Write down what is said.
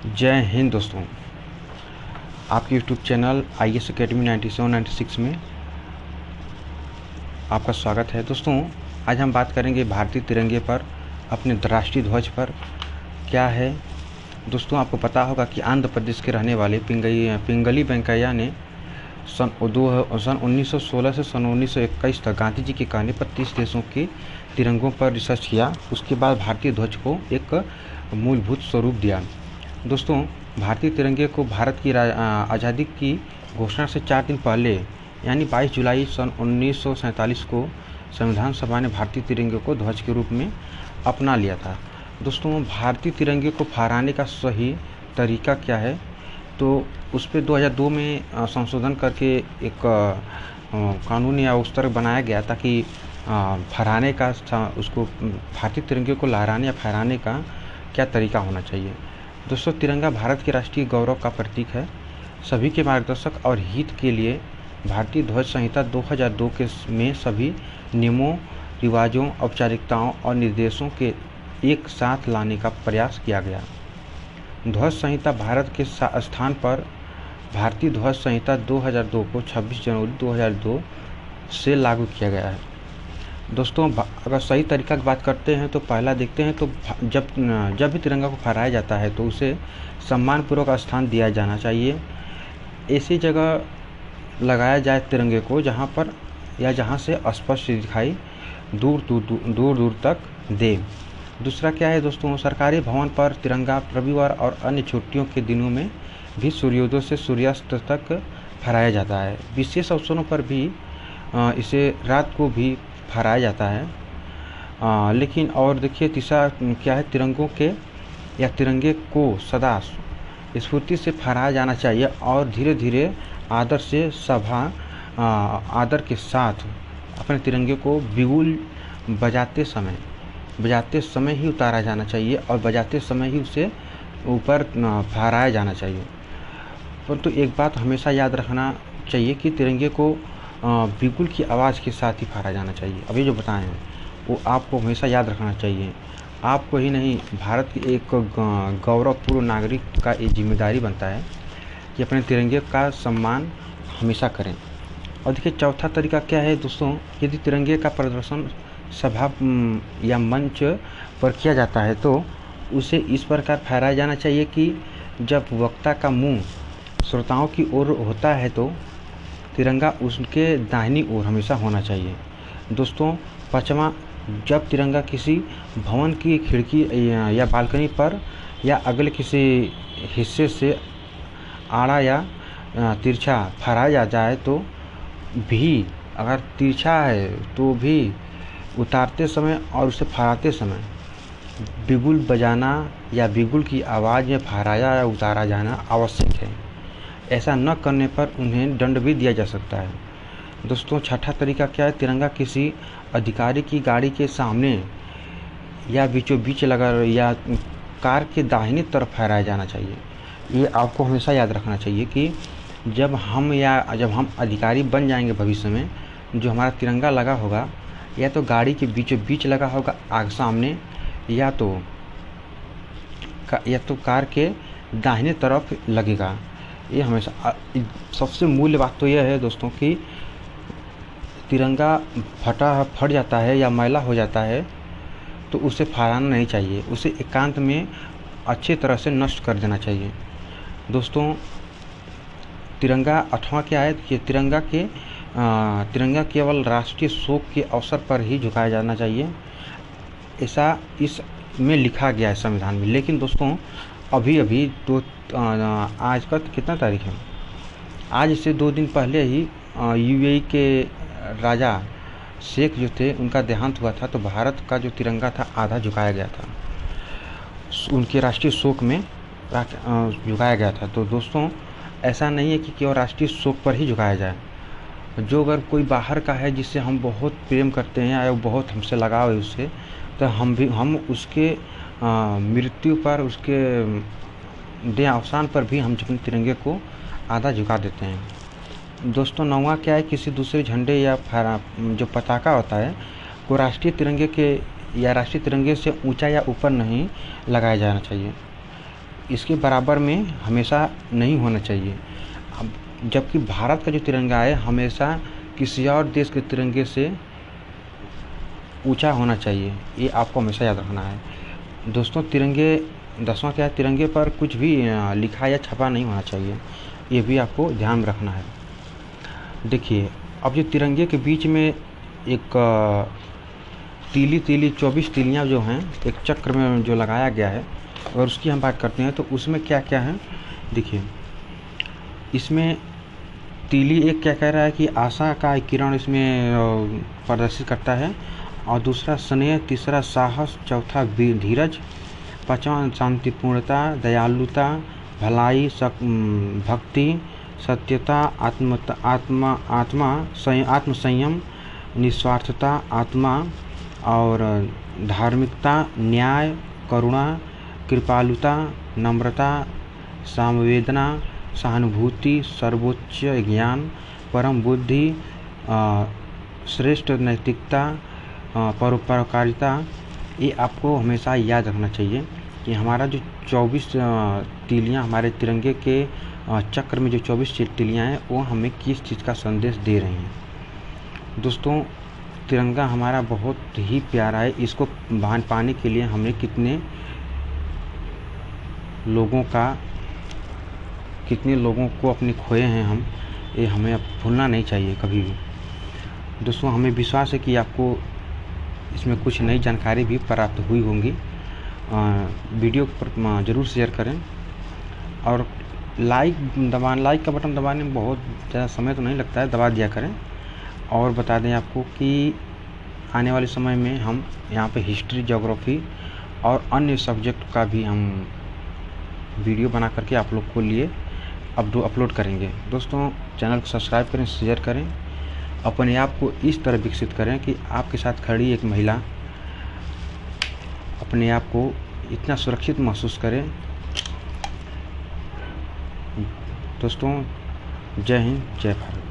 जय हिंद दोस्तों। आपके यूट्यूब चैनल IAS अकेडमी 97-96 में आपका स्वागत है। दोस्तों, आज हम बात करेंगे भारतीय तिरंगे पर, अपने राष्ट्रीय ध्वज पर क्या है। दोस्तों, आपको पता होगा कि आंध्र प्रदेश के रहने वाले पिंगली वेंकैया ने सन 1916 से सन 1921 तक गांधी जी के कहने पर 30 देशों के तिरंगों पर रिसर्च किया। उसके बाद भारतीय ध्वज को एक मूलभूत स्वरूप दिया। दोस्तों, भारतीय तिरंगे को भारत की आज़ादी की घोषणा से 4 दिन पहले यानी 22 जुलाई सन 1947 को संविधान सभा ने भारतीय तिरंगे को ध्वज के रूप में अपना लिया था। दोस्तों, भारतीय तिरंगे को फहराने का सही तरीका क्या है, तो उस पर 2002 में संशोधन करके एक कानून या उस तरह बनाया गया ताकि फहराने का उसको भारतीय तिरंगे को लहराने या फहराने का क्या तरीका होना चाहिए। दोस्तों, तिरंगा भारत के राष्ट्रीय गौरव का प्रतीक है। सभी के मार्गदर्शक और हित के लिए भारतीय ध्वज संहिता 2002 में सभी नियमों, रिवाजों, औपचारिकताओं और निर्देशों के एक साथ लाने का प्रयास किया गया। ध्वज संहिता भारत के स्थान पर भारतीय ध्वज संहिता 2002 को 26 जनवरी 2002 से लागू किया गया है। दोस्तों, अगर सही तरीका की बात करते हैं तो पहला देखते हैं तो जब भी तिरंगा को फहराया जाता है तो उसे सम्मानपूर्वक स्थान दिया जाना चाहिए। ऐसी जगह लगाया जाए तिरंगे को जहां पर या जहां से स्पष्ट दिखाई दूर दूर तक दे। दूसरा क्या है दोस्तों, सरकारी भवन पर तिरंगा रविवार और अन्य छुट्टियों के दिनों में भी सूर्योदय से सूर्यास्त तक फहराया जाता है। विशेष अवसरों पर भी इसे रात को भी फहराया जाता है। लेकिन और देखिए, तीसरा क्या है, तिरंगे को सदा स्फूर्ति से फहराया जाना चाहिए और धीरे धीरे आदर के साथ अपने तिरंगे को बिगुल बजाते समय ही उतारा जाना चाहिए और बजाते समय ही उसे ऊपर फहराया जाना चाहिए। परंतु एक बात हमेशा याद रखना चाहिए कि तिरंगे को बिगुल की आवाज़ के साथ ही फहराया जाना चाहिए। अभी जो बताए हैं वो आपको हमेशा याद रखना चाहिए। आपको ही नहीं, भारत के एक गौरवपूर्ण नागरिक का ये जिम्मेदारी बनता है कि अपने तिरंगे का सम्मान हमेशा करें। और देखिए, चौथा तरीका क्या है दोस्तों, यदि तिरंगे का प्रदर्शन सभा या मंच पर किया जाता है तो उसे इस प्रकार फहराया जाना चाहिए कि जब वक्ता का मुंह श्रोताओं की ओर होता है तो तिरंगा उसके दाहिनी ओर हमेशा होना चाहिए। दोस्तों, पाँचवा, जब तिरंगा किसी भवन की खिड़की या बालकनी पर या अगले किसी हिस्से से आड़ा या तिरछा फहराया जाए तो भी, अगर तिरछा है तो भी उतारते समय और उसे फहराते समय बिगुल बजाना या बिगुल की आवाज़ में फहराया या उतारा जाना आवश्यक है। ऐसा न करने पर उन्हें दंड भी दिया जा सकता है। दोस्तों, छठा तरीका क्या है, तिरंगा किसी अधिकारी की गाड़ी के सामने या बीचों बीच लगा या कार के दाहिनी तरफ फहराया जाना चाहिए। ये आपको हमेशा याद रखना चाहिए कि जब हम अधिकारी बन जाएंगे भविष्य में, जो हमारा तिरंगा लगा होगा या तो गाड़ी के बीचों बीच लगा होगा आगे सामने या तो कार के दाहिने तरफ लगेगा। ये हमेशा सबसे मूल्य बात तो यह है दोस्तों कि तिरंगा फट जाता है या मैला हो जाता है तो उसे फहराना नहीं चाहिए, उसे एकांत में अच्छी तरह से नष्ट कर देना चाहिए। दोस्तों, तिरंगा आठवां क्या है कि तिरंगा केवल राष्ट्रीय शोक के अवसर पर ही झुकाया जाना चाहिए, ऐसा इसमें लिखा गया है संविधान में। लेकिन दोस्तों, अभी तो आज का कितना तारीख है, आज से 2 दिन पहले ही UAE के राजा शेख जो थे उनका देहांत हुआ था, तो भारत का जो तिरंगा था आधा झुकाया गया था, उनके राष्ट्रीय शोक में झुकाया गया था। तो दोस्तों, ऐसा नहीं है कि केवल राष्ट्रीय शोक पर ही झुकाया जाए। जो अगर कोई बाहर का है जिससे हम बहुत प्रेम करते हैं या बहुत हमसे लगाव है उससे, तो हम उसके मृत्यु पर, उसके देह अवसान पर भी हम अपने तिरंगे को आधा झुका देते हैं। दोस्तों, नौवां क्या है, किसी दूसरे झंडे या जो पताका होता है को राष्ट्रीय तिरंगे से ऊंचा या ऊपर नहीं लगाया जाना चाहिए। इसके बराबर में हमेशा नहीं होना चाहिए। अब जबकि भारत का जो तिरंगा है हमेशा किसी और देश के तिरंगे से ऊंचा होना चाहिए, ये आपको हमेशा याद रखना है। दोस्तों तिरंगे 10वां क्या है, तिरंगे पर कुछ भी लिखा या छपा नहीं होना चाहिए, ये भी आपको ध्यान में रखना है। देखिए अब जो तिरंगे के बीच में एक तीली 24 तीलियाँ जो हैं एक चक्र में जो लगाया गया है, और उसकी हम बात करते हैं तो उसमें क्या क्या है। देखिए इसमें तीली एक क्या कह रहा है कि आशा का एक किरण इसमें प्रदर्शित करता है, और दूसरा स्नेह, तीसरा साहस, चौथा धीरज, पांचवा शांतिपूर्णता, दयालुता, भलाई, भक्ति, सत्यता, आत्मसंयम, निस्वार्थता, आत्मा और धार्मिकता, न्याय, करुणा, कृपालुता, नम्रता, संवेदना, सहानुभूति, सर्वोच्च ज्ञान, परम बुद्धि, श्रेष्ठ नैतिकता, परोपकारिता, ये आपको हमेशा याद रखना चाहिए कि हमारा जो 24 तीलियाँ हमारे तिरंगे के चक्र में जो 24 तीलियाँ हैं वो हमें किस चीज़ का संदेश दे रही हैं। दोस्तों तिरंगा हमारा बहुत ही प्यारा है, इसको पाने के लिए हमने कितने लोगों को अपने खोए हैं हम, ये हमें अब भूलना नहीं चाहिए कभी भी। दोस्तों हमें विश्वास है कि आपको इसमें कुछ नई जानकारी भी प्राप्त हुई होंगी। वीडियो पर ज़रूर शेयर करें, और लाइक का बटन दबाने में बहुत ज़्यादा समय तो नहीं लगता है, दबा दिया करें। और बता दें आपको कि आने वाले समय में हम यहाँ पे हिस्ट्री, ज्योग्राफी और अन्य सब्जेक्ट का भी हम वीडियो बना करके आप लोग को लिए अपलोड करेंगे। दोस्तों चैनल को सब्सक्राइब करें, शेयर करें, अपने आप को इस तरह विकसित करें कि आपके साथ खड़ी एक महिला अपने आप को इतना सुरक्षित महसूस करे। दोस्तों जय हिंद, जय भारत।